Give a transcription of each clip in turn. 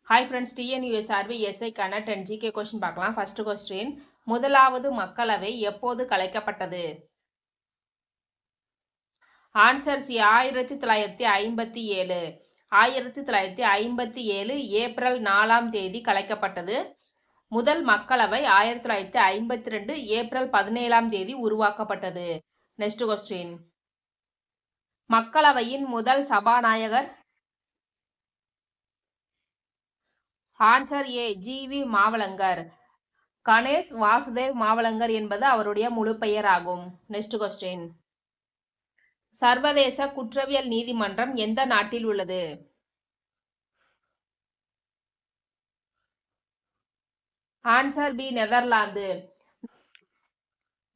Hi friends, TNUSRB SI-க்கான 10 GK question பார்க்கலாம். First question, முதலாவது மக்களவை எப்போது கலைக்கப்பட்டது? Answer C 1957. 1957 ஏப்ரல் 4ஆம் தேதி கலைக்கப்பட்டது. முதல் மக்களவை 1952 ஏப்ரல் 17ஆம் தேதி உருவாக்கப்பட்டது. நெக்ஸ்ட் கொஸ்டின், மக்களவையின் முதல் சபாநாயகர்? Answer A G V. Mavalankar. Ganesh Vasudev Mavalankar என்பது அவருடைய முழு பெயர் ஆகும். நெக்ஸ்ட் கொஸ்டின், சர்வதேச குற்றவியல் நீதிமன்றம் எந்த நாட்டில் உள்ளது? Answer B Netherlands.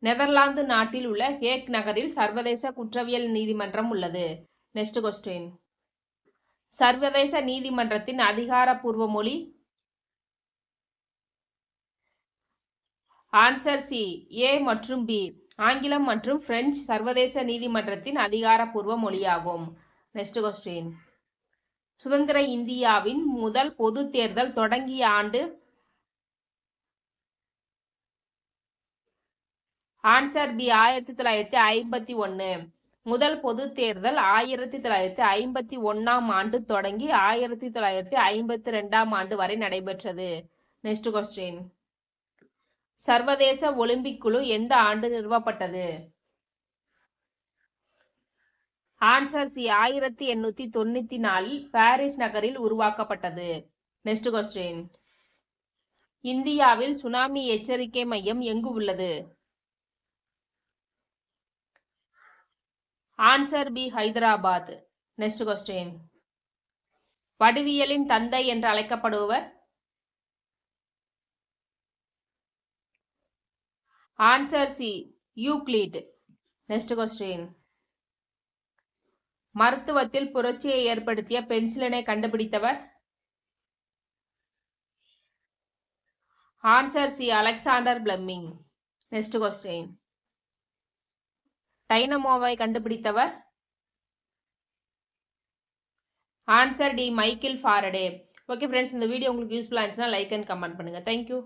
நெதர்லாந்து நாட்டில் உள்ள ஹேக் நகரில் சர்வதேச குற்றவியல் நீதிமன்றம் உள்ளது. நெக்ஸ்ட் கொஸ்டின், சர்வதேச நீதிமன்றத்தின் அதிகாரப்பூர்வ மொழி? ஆன்சர் சி ஏ மற்றும் பி. ஆங்கிலம் மற்றும் பிரெஞ்சு சர்வதேச நீதிமன்றத்தின் அதிகாரப்பூர்வ மொழியாகும். நெக்ஸ்ட் கொஸ்டின், சுதந்திர இந்தியாவின் முதல் பொது தேர்தல் தொடங்கிய ஆண்டு? Answer B 1951. முதல் பொது தேர்தல் 1951ஆம் ஆண்டு தொடங்கி 1952ஆம் ஆண்டு வரை நடைபெற்றது. நெக்ஸ்ட் கொஸ்டின், சர்வதேச ஒலிம்பிக் குழு எந்த ஆண்டு நிறுவப்பட்டது? ஆன்சர் சி 1894 பாரிஸ் நகரில் உருவாக்கப்பட்டது. நெக்ஸ்ட் கொஸ்டின், இந்தியாவில் சுனாமி எச்சரிக்கை மையம் எங்கு உள்ளது? Answer B Hyderabad. Next question, வடிவியலின் தந்தை என்று அழைக்கப்படுபவர்? Answer C Euclid. Next question, மருத்துவத்தில் புரட்சியை ஏற்படுத்திய பென்சிலினை கண்டுபிடித்தவர்? Answer C Alexander Fleming. Next question, டைனமோவை கண்டுபிடித்தவர்? Answer D Michael Faraday. Okay friends, இந்த வீடியோ உங்களுக்கு யூஸ்ஃபுல்லாக இருந்துச்சுன்னா லைக் அண்ட் கமெண்ட் பண்ணுங்கள். தேங்க்யூ.